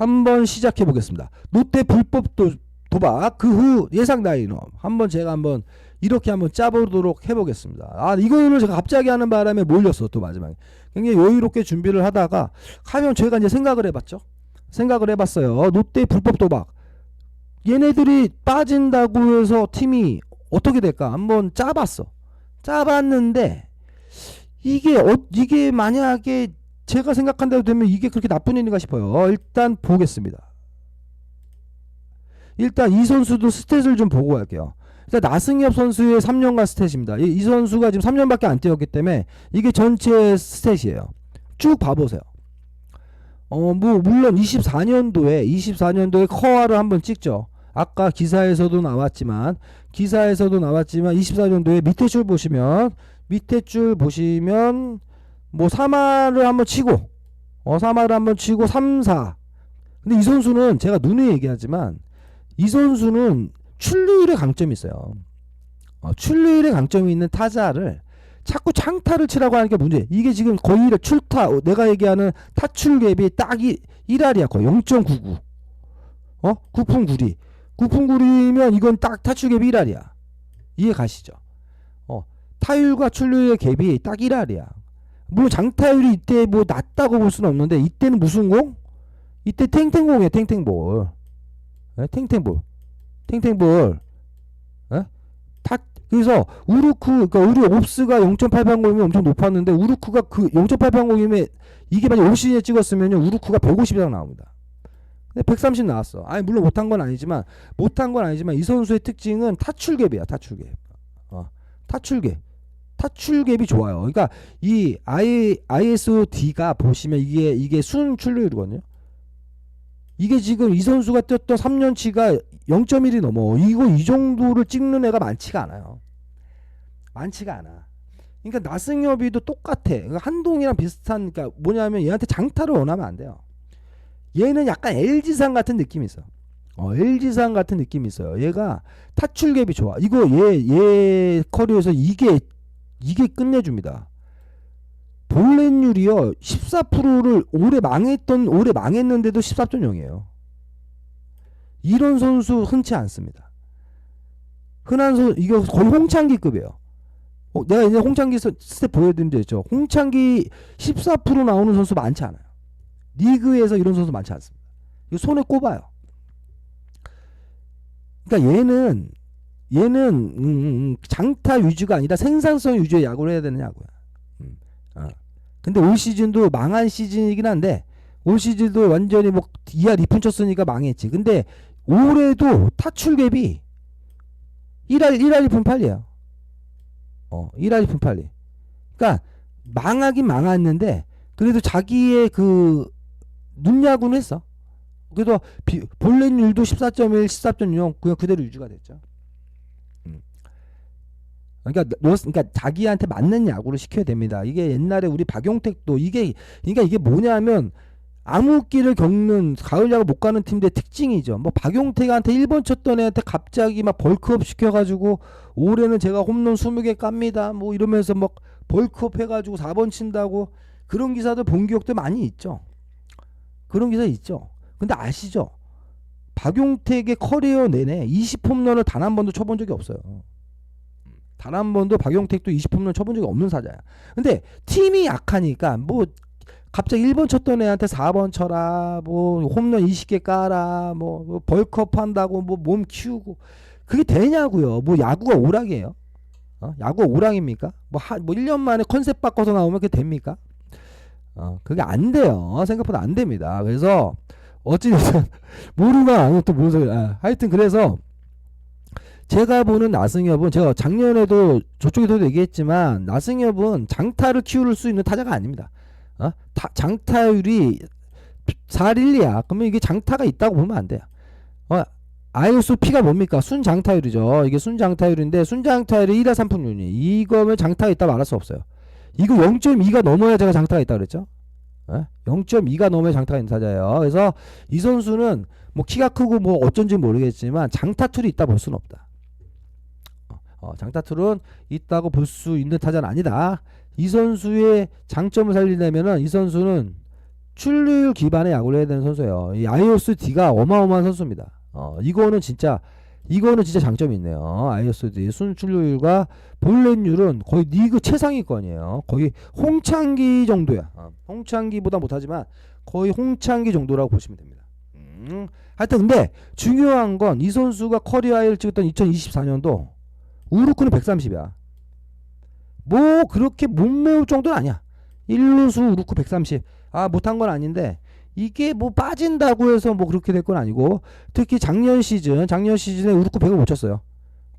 한번 시작해 보겠습니다. 롯데 불법 도박 그 후 예상 라인업 한번 이렇게 한번 짜보도록 해보겠습니다. 아 이거를 제가 갑자기 하는 바람에 몰렸어. 또 마지막에 굉장히 여유롭게 준비를 하다가 하면 제가 이제 생각을 해봤어요. 롯데 불법 도박 얘네들이 빠진다고 해서 팀이 어떻게 될까 한번 짜봤는데 이게 만약에 제가 생각한 대로 되면 이게 그렇게 나쁜 일인가 싶어요. 일단 보겠습니다. 일단 이 선수도 스탯을 좀 보고 갈게요. 일단 나승엽 선수의 3년간 스탯입니다. 이 선수가 지금 3년밖에 안 뛰었기 때문에 이게 전체 스탯이에요. 쭉 봐보세요. 뭐 물론 24년도에 커와를 한번 찍죠. 아까 기사에서도 나왔지만 24년도에 밑에 줄 보시면 뭐 3할을 한번 치고 3, 4. 근데 이 선수는 제가 누누이 얘기하지만 이 선수는 출루율에 강점이 있어요. 출루율에 강점이 있는 타자를 자꾸 장타를 치라고 하는 게 문제. 이게 지금 거의 출타 내가 얘기하는 타출갭이 딱 1할이야. 거의 0.99. 9푼 9리. 9푼 9리면 이건 딱 타출갭이 1할이야. 이해 가시죠? 타율과 출루율의 갭이 딱 1할이야. 물론 장타율이 이때 뭐 낮다고 볼 수는 없는데 이때는 무슨 공? 이때 탱탱공이에요. 탱탱볼. 탱탱볼. 그래서 그러니까 우리 옵스가 0.880이면 엄청 높았는데 우루크가 그 0.880이면 이게 만약 올 시즌에 찍었으면 우루크가 150 이상 나옵니다. 근데 130 나왔어. 아니 물론 못한 건 아니지만 이 선수의 특징은 타출갭이야. 타출갭이 좋아요. 그러니까 이 ISOD가 보시면 이게 순 출루율이거든요. 이게 지금 이 선수가 뛰었던 3년치가 0.1이 넘어. 이 정도를 찍는 애가 많지가 않아. 그러니까 나승엽이도 똑같아. 그러니까 한동이랑 비슷한, 그러니까 뭐냐면 얘한테 장타를 원하면 안 돼요. 얘는 약간 LG상 같은 느낌이 있어. LG상 같은 느낌이 있어요. 얘가 타출갭이 좋아. 이거 얘 커리어에서 이게 끝내줍니다. 볼넷률이요 14%를 올해 망했는데도 14.0이에요. 이런 선수 흔치 않습니다. 흔한 선수 이거 거의 홍창기급이에요. 내가 이제 홍창기 스텝 보여드린 적 있죠. 홍창기 14% 나오는 선수 많지 않아요. 리그에서 이런 선수 많지 않습니다. 이거 손에 꼽아요. 그러니까 얘는 장타 위주가 아니라 생산성 위주의 야구를 해야 되는 야구야. 근데 올 시즌도 망한 시즌이긴 한데 올 시즌도 완전히 뭐 2할 2푼 쳤으니까 망했지. 근데 올해도 타출갭이 1할 2푼 8리야. 1할 2푼 8리. 그러니까 망하긴 망했는데 그래도 자기의 그 눈야구는 했어. 그래도 볼넷률도 14.1, 14.0 그냥 그대로 유지가 됐죠. 그러니까 자기한테 맞는 야구를 시켜야 됩니다. 이게 옛날에 우리 박용택도 그러니까 이게 뭐냐면 암흑기를 겪는 가을 야구 못 가는 팀들의 특징이죠. 뭐 박용택한테 1번 쳤던 애한테 갑자기 막 벌크업 시켜가지고 올해는 제가 홈런 20개 깝니다. 뭐 이러면서 막 벌크업 해가지고 4번 친다고 그런 기사들 본 기억도 많이 있죠. 그런 기사 있죠. 근데 아시죠? 박용택의 커리어 내내 20홈런을 단 한 번도 쳐본 적이 없어요. 단 한 번도 박용택도 20홈런 쳐본 적이 없는 사자야. 근데 팀이 약하니까 뭐 갑자기 1번 쳤던 애한테 4번 쳐라, 뭐 홈런 20개 까라, 뭐 벌크업 한다고 뭐 몸 키우고 그게 되냐고요. 뭐 야구가 오락이에요. 야구가 오락입니까? 뭐 1년 만에 컨셉 바꿔서 나오면 그게 됩니까? 그게 안 돼요. 생각보다 안 됩니다. 그래서 어찌됐든 모르가 또 무슨 소리. 하여튼 그래서 제가 보는 나승엽은 제가 작년에도 저쪽에서도 얘기했지만 나승엽은 장타를 키울 수 있는 타자가 아닙니다. 장타율이 4.12야. 그러면 이게 장타가 있다고 보면 안 돼요. ISOP가 뭡니까? 순장타율이죠. 이게 순장타율인데 순장타율이 1할 3푼 6리. 이거면 장타가 있다 말할 수 없어요. 이거 0.2가 넘어야 제가 장타가 있다 그랬죠. 0.2가 넘어야 장타가 있는 타자예요. 그래서 이 선수는 뭐 키가 크고 뭐 어쩐지 모르겠지만 장타툴이 있다 볼 수는 없다. 장타툴은 있다고 볼 수 있는 타자는 아니다. 이 선수의 장점을 살리려면은 이 선수는 출루율 기반의 야구를 해야 되는 선수예요. 이 아이오스 D가 어마어마한 선수입니다. 이거는 진짜 장점이 있네요. 아이오스 D 순출루율과 볼넷율은 거의 리그 최상위권이에요. 거의 홍창기 정도야. 홍창기보다 못하지만 거의 홍창기 정도라고 보시면 됩니다. 하여튼 근데 중요한 건 이 선수가 커리어 하이를 찍었던 2024년도 우루쿠는 130이야. 뭐 그렇게 못 메울 정도는 아니야. 1루수 우루쿠 130. 못한 건 아닌데 이게 뭐 빠진다고 해서 뭐 그렇게 될 건 아니고, 특히 작년 시즌에 우루쿠 100을 못 쳤어요.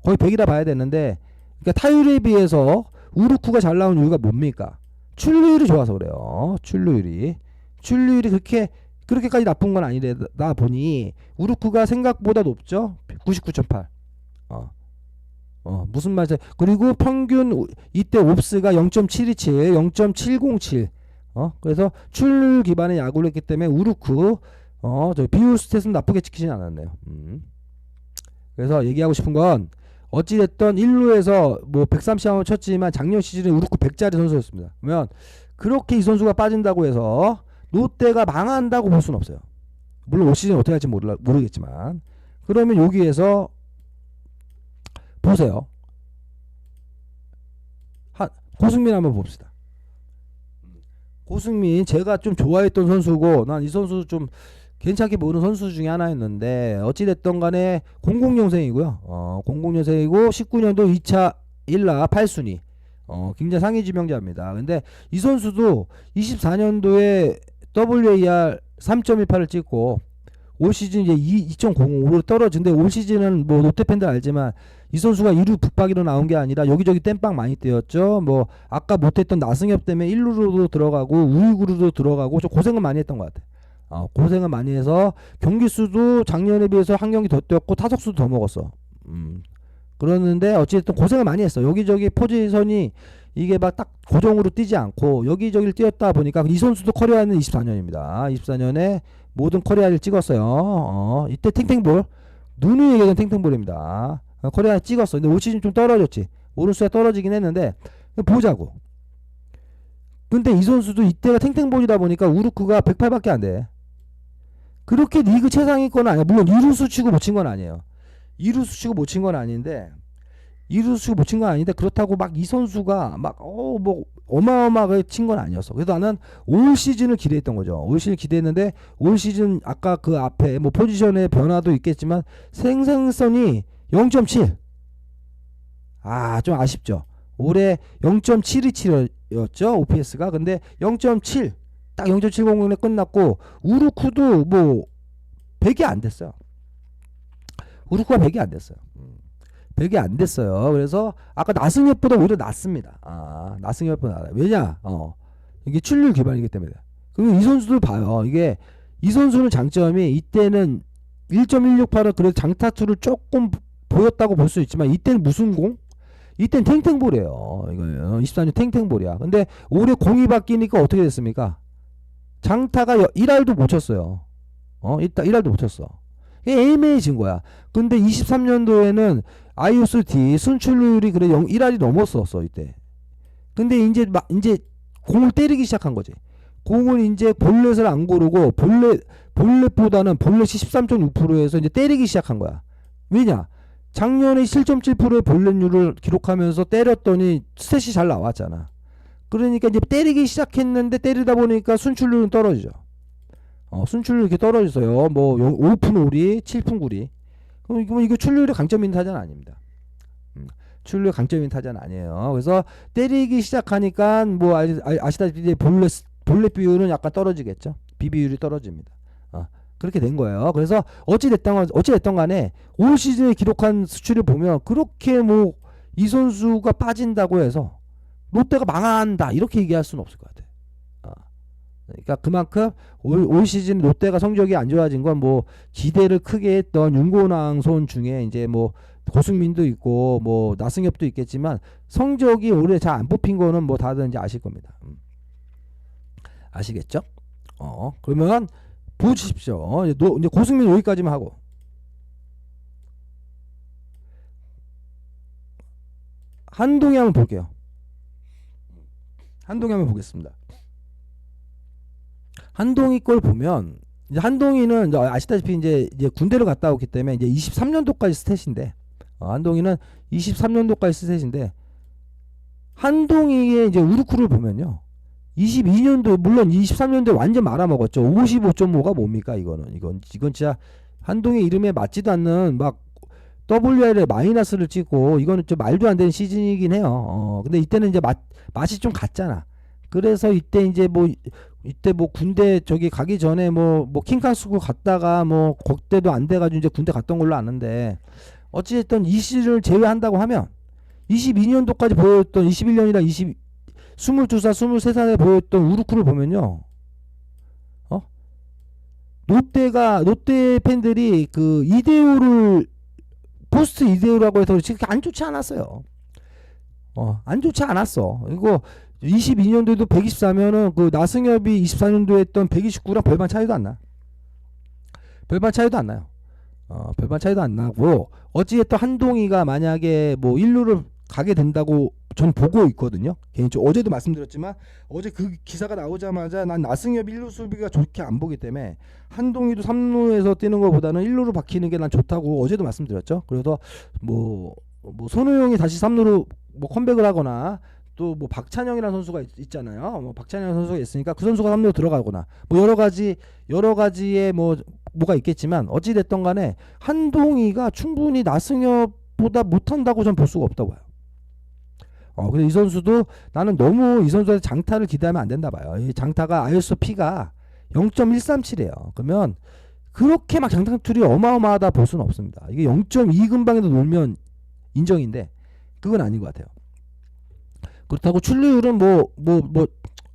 거의 100이라 봐야 되는데, 그러니까 타율에 비해서 우루쿠가 잘 나온 이유가 뭡니까? 출루율이 좋아서 그래요. 출루율이 그렇게까지 나쁜 건 아니다 보니 우루쿠가 생각보다 높죠. 99.8. 무슨 말이야? 그리고 평균 이때 옵스가 0.727, 0.707. 그래서 출루율 기반의 야구를 했기 때문에 우루쿠 저 비율 스탯은 나쁘게 찍히진 않았네요. 그래서 얘기하고 싶은 건 어찌됐든 1루에서 뭐 130을 쳤지만 작년 시즌에 우루쿠 100짜리 선수였습니다. 그러면 그렇게 이 선수가 빠진다고 해서 롯데가 망한다고 볼 수는 없어요. 물론 올 시즌 어떻게 할지 모르겠지만, 그러면 여기에서 보세요. 고승민 한번 봅시다. 고승민 제가 좀 좋아했던 선수고, 난 이 선수 좀 괜찮게 보는 선수 중에 하나였는데, 어찌됐든 간에 00년생이고요. 00년생이고 19년도 2차 1라 8순위. 굉장히 상위 지명자입니다. 근데 이 선수도 24년도에 WAR 3.18을 찍고 올 시즌 이제 2.05로 떨어진데, 올 시즌은 뭐 롯데 팬들 알지만 이 선수가 2루 북박이로 나온 게 아니라 여기저기 땜빵 많이 뛰었죠. 뭐 아까 못했던 나승엽 때문에 1루로도 들어가고 우익으로도 들어가고 좀 고생은 많이 했던 것 같아. 고생은 많이 해서 경기 수도 작년에 비해서 한 경기 더 뛰었고 타석수도 더 먹었어. 그러는데 어찌됐든 고생을 많이 했어. 여기저기 포지션이 이게 막 딱 고정으로 뛰지 않고 여기저기를 뛰었다 보니까, 이 선수도 커리어는 24년입니다. 24년에 모든 커리어를 찍었어요. 이때 탱탱볼, 누누이 얘기하던 탱탱볼입니다. 커리어 찍었어. 근데 올 시즌 좀 떨어졌지. 오른수가 떨어지긴 했는데 보자고. 근데 이 선수도 이때가 탱탱볼이다 보니까 우루쿠가 108밖에 안 돼. 그렇게 리그 최상위권은 아니야. 물론 2루수 치고 못 친 건 아니에요. 2루수 치고 못 친 건 아닌데, 그렇다고 막 이 선수가 막 뭐 어마어마하게 친 건 아니었어. 그래서 나는 올 시즌을 기대했던 거죠. 올 시즌 기대했는데, 올 시즌 아까 그 앞에 뭐 포지션의 변화도 있겠지만 생생성이 0.7. 좀 아쉽죠. 올해 0.727였죠 OPS가. 근데 0.7, 딱 0.700에 끝났고, 우루쿠도 뭐 100이 안 됐어요. 우루쿠가 100이 안 됐어요. 100이 안 됐어요. 그래서 아까 나승엽보다 오히려 낫습니다. 나승엽보다 낫아요. 왜냐? 이게 출루율 기반이기 때문에. 그리고 이 선수들 봐요. 이게 이 선수는 장점이, 이때는 1.168을 그래도 장타투를 조금 보였다고 볼 수 있지만, 이때는 무슨 공? 이때는 탱탱볼이에요. 이거 24년 탱탱볼이야. 근데 올해 공이 바뀌니까 어떻게 됐습니까? 장타가 1할도 못 쳤어요. 일단 1할도 못 쳤어. 애매해진 거야. 근데 23년도에는 아이오스 D 순출률이 그래 1할이 넘었었어 이때. 근데 이제 공을 때리기 시작한 거지. 공을 이제 볼넷을 안 고르고 볼넷보다는 볼넷이 13.6%에서 이제 때리기 시작한 거야. 왜냐? 작년에 7.7%의 볼넷률을 기록하면서 때렸더니 스탯이 잘 나왔잖아. 그러니까 이제 때리기 시작했는데, 때리다 보니까 순출률은 떨어지죠. 순출률 이렇게 떨어졌어요. 뭐 5푼 5리, 7푼 9리. 그럼 이거 출루율의 강점 있는 타자는 아닙니다. 출루율 강점 있는 타자는 아니에요. 그래서 때리기 시작하니까 뭐 아시다시피 볼넷 비율은 약간 떨어지겠죠. 비비율이 떨어집니다. 그렇게 된 거예요. 그래서 어찌됐든 간에 올 시즌에 기록한 수치를 보면, 그렇게 뭐 이 선수가 빠진다고 해서 롯데가 망한다 이렇게 얘기할 수는 없을 것 같아요. 그러니까 그만큼 올 시즌 롯데가 성적이 안 좋아진 건 뭐 기대를 크게 했던 윤고낭손 중에 이제 뭐 고승민도 있고 뭐 나승엽도 있겠지만, 성적이 올해 잘 안 뽑힌 거는 뭐 다들 이제 아실 겁니다. 아시겠죠? 그러면 보십시오. 이제 고승민 여기까지만 하고, 한동희 한번 볼게요. 한동희 한번 보겠습니다. 한동희 걸 보면 이제 한동희는 이제 아시다시피 이제 군대를 갔다 왔기 때문에 이제 23년도까지 스탯인데 한동희는 23년도까지 스탯인데 한동희의 이제 우르쿠를 보면요. 22년도 물론 23년도에 완전 말아먹었죠. 55.5가 뭡니까 이건 진짜 한동희 이름에 맞지도 않는 막 WR에 마이너스를 찍고 이거는 좀 말도 안 되는 시즌이긴 해요. 근데 이때는 이제 맛이 좀 갔잖아. 그래서 이때 뭐 군대 저기 가기 전에 뭐 킹카스고 갔다가 뭐 그때도 안 돼가지고 이제 군대 갔던 걸로 아는데 어찌됐든 이 시즌을 제외한다고 하면 22년도까지 보였던 21년이랑 22살 23살에 보였던 우르쿠를 보면요. 롯데 팬들이 그 이대호를 포스트 이대호라고 해서 그렇게 안 좋지 않았어요. 안 좋지 않았어. 이거 22년도에도 124면은 그 나승엽이 24년도에 했던 129랑 별반 차이도 안 나. 별반 차이도 안 나요. 별반 차이도 안 나고 어찌됐든 한동희가 만약에 뭐 1루를 가게 된다고 전 보고 있거든요. 개인적으로 어제도 말씀드렸지만 어제 그 기사가 나오자마자 난 나승엽 1루 수비가 좋게 안 보기 때문에 한동희도 3루에서 뛰는 것보다는 1루로 박히는 게 난 좋다고 어제도 말씀드렸죠. 그래서 뭐 손호영이 다시 3루로 뭐 컴백을 하거나 또 뭐 박찬영이라는 선수가 있잖아요. 뭐 박찬영 선수가 있으니까 그 선수가 3루로 들어가거나 뭐 여러 가지의 뭐가 있겠지만 어찌 됐던 간에 한동희가 충분히 나승엽보다 못한다고 전 볼 수가 없다고 봐요. 근데 이 선수도 나는 너무 이 선수한테 장타를 기대하면 안 된다 봐요. 이 장타가 ISO P가 0.137이에요. 그러면 그렇게 막 장타툴이 어마어마하다 볼 수는 없습니다. 이게 0.2 근방에도 놀면 인정인데 그건 아닌 것 같아요. 그렇다고 출루율은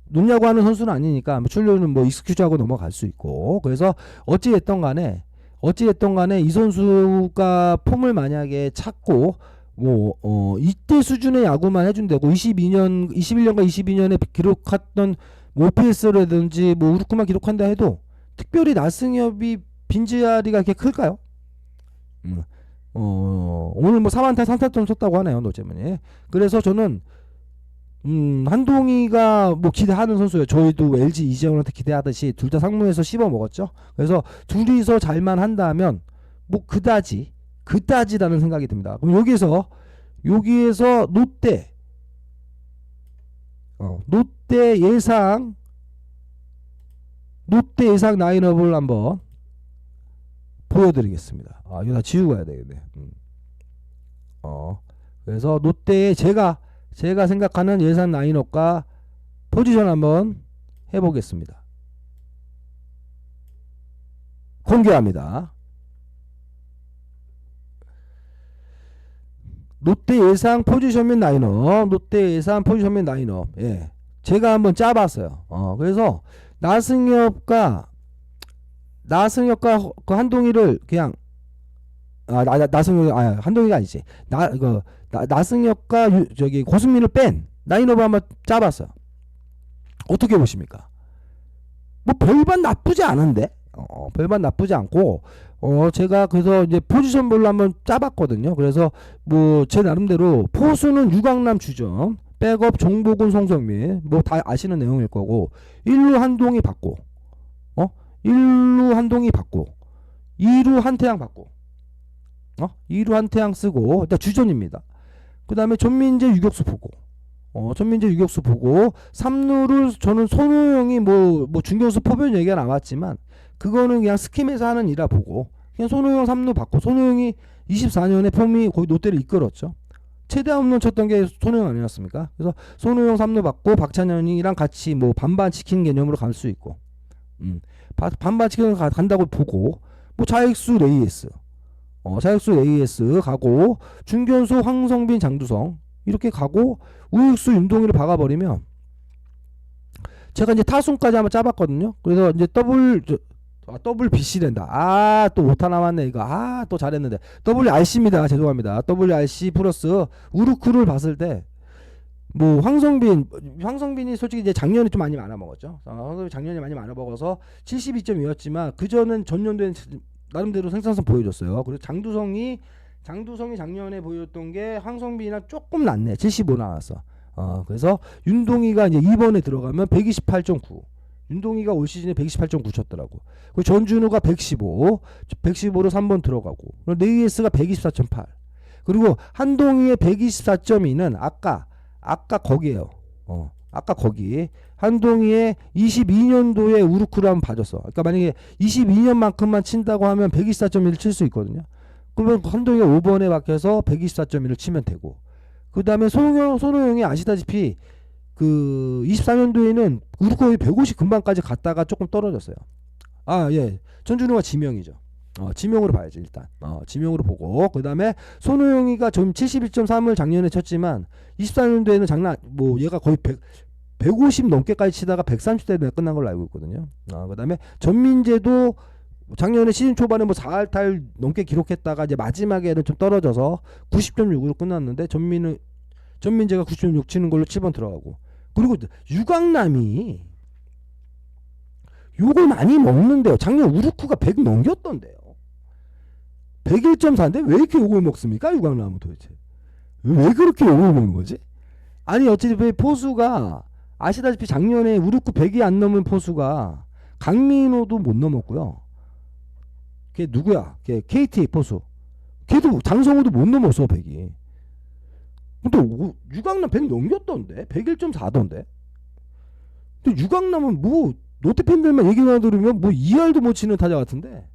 놓냐고 하는 선수는 아니니까 출루율은 익스큐즈하고 넘어갈 수 있고 그래서 어찌됐던 간에 이 선수가 폼을 만약에 찾고 이때 수준의 야구만 해준다고 21년과 22년에 기록했던 OPS라든지 우르쿠만 기록한다 해도 특별히 나승엽이 빈자리가 그렇게 클까요? 오늘 3안타 3타점 쳤다고 하네요 노재문이. 그래서 저는 한동희가 기대하는 선수예요. 저희도 LG 이재원한테 기대하듯이 둘 다 상무에서 씹어 먹었죠. 그래서 둘이서 잘만 한다면 그다지라는 생각이 듭니다. 그럼 여기에서 롯데 예상 라인업을 한번 보여드리겠습니다. 이거 다 지우고 가야 되겠네. 그래서 롯데의 제가 생각하는 예상 라인업과 포지션 한번 해보겠습니다. 공개합니다. 롯데 예상 포지션 및 라인업. 예. 제가 한번 짜봤어요. 그래서 나승엽과 그 한동희를 그냥 한동희가 아니지. 나승엽과 저기 고승민을 뺀 라인업을 한번 짜봤어요. 어떻게 보십니까? 별반 나쁘지 않은데. 별반 나쁘지 않고 제가 그래서 이제 포지션별로 한번 짜봤거든요. 그래서 제 나름대로 포수는 유강남 주전, 백업 정보근 송성민 다 아시는 내용일 거고 1루 한동희 받고 1루 한동희 받고 2루 한태양 받고 2루 한태양 쓰고 일단 주전입니다. 그 다음에 전민재 유격수 보고 3루를 저는 손호영이 중견수 포변 얘기가 나왔지만 그거는 그냥 스킴에서 하는 일이라 보고 그냥 손호영 3루 받고 손호영이 24년에 폼이 거의 롯데를 이끌었죠. 최대 홈런 쳤던 게 손호영 아니었습니까? 그래서 손호영 3루 받고 박찬현이랑 같이 반반 치킨 개념으로 갈 수 있고 반반 치킨 간다고 보고 자익수 레이에스 가고 중견수 황성빈 장두성 이렇게 가고 우익수 윤동희를 박아버리면 제가 이제 타순까지 한번 짜봤거든요. 그래서 이제 더블 BC 된다. 또 오타 남았네 이거. 또 잘했는데 WRC입니다. 죄송합니다. WRC 플러스 우르쿠를 봤을 때 황성빈이 솔직히 이제 작년에 좀 많이 말아먹었죠. 황성빈이 작년에 많이 말아먹어서 72.2였지만 그전은 전년도엔 나름대로 생산성 보여줬어요. 그리고 장두성이 작년에 보여줬던 게 황성빈이랑 조금 낫네. 75 나왔어. 그래서 윤동희가 이제 2번에 들어가면 128.9. 윤동희가 올 시즌에 128.9 쳤더라고. 그 전준우가 115, 115로 3번 들어가고. 네이에스가 124.8. 그리고 한동희의 124.2는 아까 거기에요. 아까 거기. 한동희의 22년도에 우루크를 한번 봐줬어. 그러니까 만약에 22년만큼만 친다고 하면 124.1을 칠 수 있거든요. 그러면 한동희가 5번에 박혀서 124.1을 치면 되고. 그 다음에 손호영이 아시다시피 그 24년도에는 우루크가 150 금방까지 갔다가 조금 떨어졌어요. 아, 예. 전준우가 지명이죠. 지명으로 봐야지 일단. 지명으로 보고 그 다음에 손호영이가 좀 71.3을 작년에 쳤지만 24년도에는 얘가 거의 150 넘게까지 치다가 130대에 끝난 걸로 알고 있거든요. 그 다음에 전민재도 작년에 시즌 초반에 4할타율 넘게 기록했다가 이제 마지막에는 좀 떨어져서 90.6으로 끝났는데 전민재가 90.6 치는 걸로 7번 들어가고. 그리고 유강남이 요걸 많이 먹는데요. 작년 우루크가 100 넘겼던데요. 101.4인데 왜 이렇게 욕을 먹습니까? 유강남은 도대체 왜 그렇게 욕을 먹는 거지? 아니 어차피 포수가 아시다시피 작년에 우루크 100이 안 넘은 포수가 강민호도 못 넘었고요. 걔 누구야? 걔 KT 포수. 걔도 장성호도 못 넘었어 100이. 근데 유강남 100 넘겼던데? 101.4던데? 근데 유강남은 롯데 팬들만 얘기만 들으면 2할도 못 치는 타자 같은데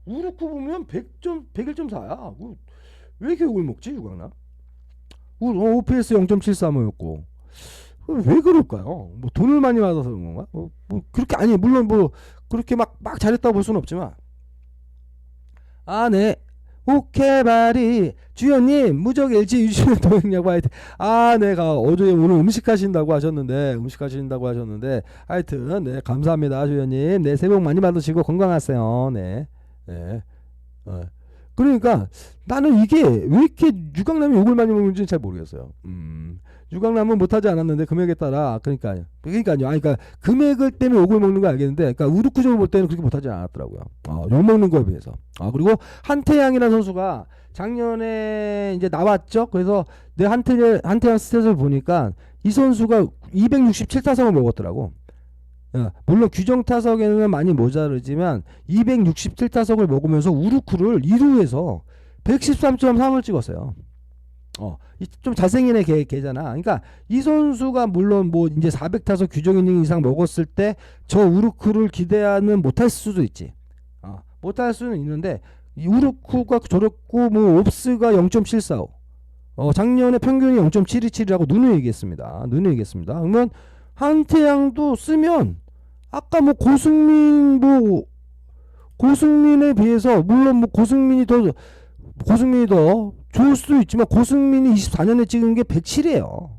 우루크 보면 101.4야. 왜 이렇게 욕을 먹지 유강남? OPS 0.73였고 왜 그럴까요? 돈을 많이 받아서 그런 건가? 그렇게 아니 물론 그렇게 막 잘했다고 볼 수는 없지만 네. 오케바리 주연님 무적 LG 유시는 동행야구 화이팅. 내가 어제 오늘 음식하신다고 하셨는데 하여튼 네 감사합니다 주연님. 네 새해 복 많이 받으시고 건강하세요. 네. 그러니까 나는 이게 왜 이렇게 유강남이 욕을 많이 먹는지는 잘 모르겠어요. 유강남은 못하지 않았는데 금액에 따라 그러니까요. 그러니까 금액을 때문에 욕을 먹는 거 알겠는데, 그러니까 우루쿠적으로 볼 때는 그렇게 못하지 않았더라고요. 욕 먹는 거에 비해서. 그리고 한태양이라는 선수가 작년에 이제 나왔죠. 그래서 내 한태양 스탯을 보니까 이 선수가 267타석을 먹었더라고. 물론 규정 타석에는 많이 모자르지만 267타석을 먹으면서 우루쿠를 2루에서 113.3을 찍었어요. 좀 잘생긴 걔잖아. 그러니까 이 선수가 물론 이제 400타석 규정 이닝 이상 먹었을 때 저 우루쿠를 기대하는 못할 수도 있지. 못할 수는 있는데 이 우루쿠가 저렇고 옵스가 0.745. 작년에 평균이 0.727이라고 누누이 얘기했습니다. 그러면 한태양도 쓰면 아까 고승민에 비해서 물론 고승민이 더 좋을 수도 있지만 고승민이 24년에 찍은 게 107이에요.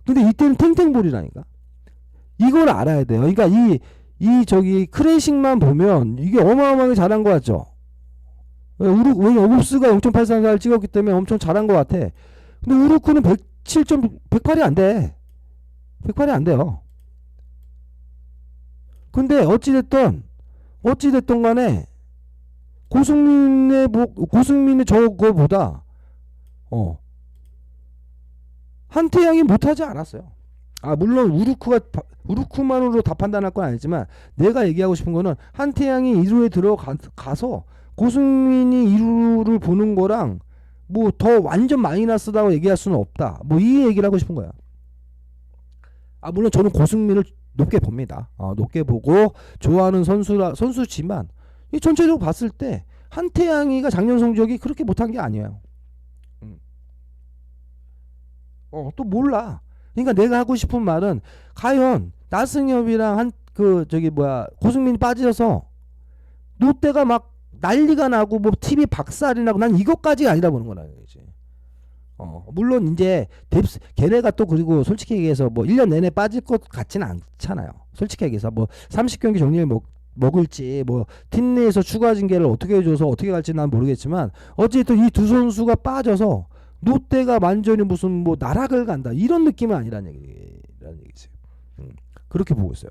근데 이때는 탱탱볼이라니까. 이걸 알아야 돼요. 그러니까 이 크래식만 보면 이게 어마어마하게 잘한 것 같죠. 왜냐 옵스가 0.834를 찍었기 때문에 엄청 잘한 것 같아. 근데 우루쿠는 108이 안 돼. 108이 안 돼요. 근데 어찌됐든 간에 고승민의 저거보다 한태양이 못하지 않았어요. 물론 우루쿠만으로 다 판단할 건 아니지만 내가 얘기하고 싶은 거는 한태양이 2루에 들어가서 고승민이 2루를 보는 거랑 더 완전 마이너스다고 얘기할 수는 없다. 이 얘기를 하고 싶은 거야. 물론 저는 고승민을 높게 봅니다. 높게 보고 좋아하는 선수지만 이 전체적으로 봤을 때 한태양이가 작년 성적이 그렇게 못한 게 아니에요. 또 몰라. 그러니까 내가 하고 싶은 말은 과연 나승엽이랑 고승민이 빠져서 롯데가 막 난리가 나고 TV 박살이 나고 난 이것까지가 아니라 보는 거라 이거지. 물론 이제 걔네가 또 그리고 솔직히 얘기해서 1년 내내 빠질 것 같지는 않잖아요. 솔직히 얘기해서 30경기 정리를 먹을지 팀 내에서 추가 징계를 어떻게 해줘서 어떻게 갈지 난 모르겠지만 어쨌든 이 두 선수가 빠져서 롯데가 완전히 무슨 나락을 간다 이런 느낌은 아니라는 얘기지. 그렇게 보고 있어요.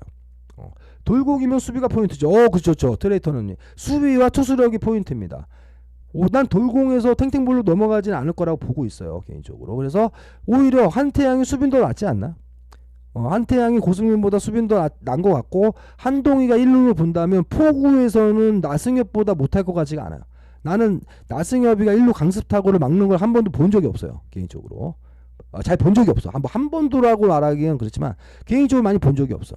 돌고기면 수비가 포인트죠. 그렇죠. 트레이터는 수비와 투수력이 포인트입니다. 난 돌공에서 탱탱볼로 넘어가진 않을 거라고 보고 있어요 개인적으로. 그래서 오히려 한태양이 수비는 더 낫지 않나? 한태양이 고승민보다 수빈도 난 것 같고 한동희가 1루를 본다면 포구에서는 나승엽보다 못할 것 같지가 않아요. 나는 나승엽이가 1루 강습 타구를 막는 걸 한 번도 본 적이 없어요. 개인적으로. 잘 본 적이 없어. 한 번도라고 말하기는 그렇지만 개인적으로 많이 본 적이 없어.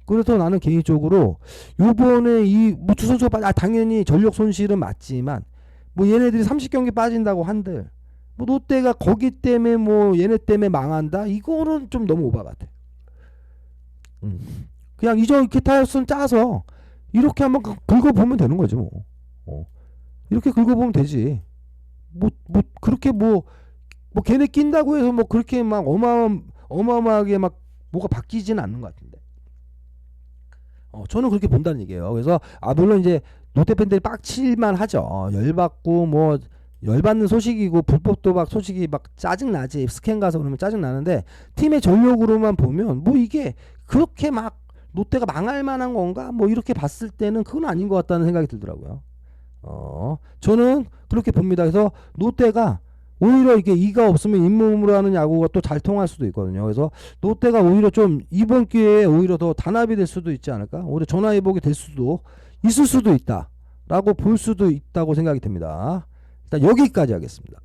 그래서 나는 개인적으로 요번에 이 두 선수가 당연히 전력 손실은 맞지만 뭐 얘네들이 30경기 빠진다고 한들 뭐 롯데가 거기 때문에 뭐 얘네 때문에 망한다? 이거는 좀 너무 오바 같아. 그냥 이전 기타였으면 짜서 이렇게 한번 긁어보면 되는 거지 뭐. 이렇게 긁어보면 되지. 뭐 그렇게 뭐 걔네 낀다고 해서 뭐 그렇게 막 어마어마하게 막 뭐가 바뀌지는 않는 것 같은데. 저는 그렇게 본다는 얘기예요. 그래서 물론 이제 롯데 팬들이 빡칠만 하죠. 열받고 뭐 열받는 소식이고 불법 도박 소식이 막 짜증 나지. 스캔 가서 그러면 짜증 나는데 팀의 전력으로만 보면 뭐 이게 그렇게 막 롯데가 망할 만한 건가? 뭐 이렇게 봤을 때는 그건 아닌 것 같다는 생각이 들더라고요. 저는 그렇게 봅니다. 그래서 롯데가 오히려 이게 이가 없으면 잇몸으로 하는 야구가 또 잘 통할 수도 있거든요. 그래서 롯데가 오히려 좀 이번 기회에 오히려 더 단합이 될 수도 있지 않을까? 오히려 전화위복이 될 수도 있을 수도 있다라고 볼 수도 있다고 생각이 됩니다. 일단 여기까지 하겠습니다.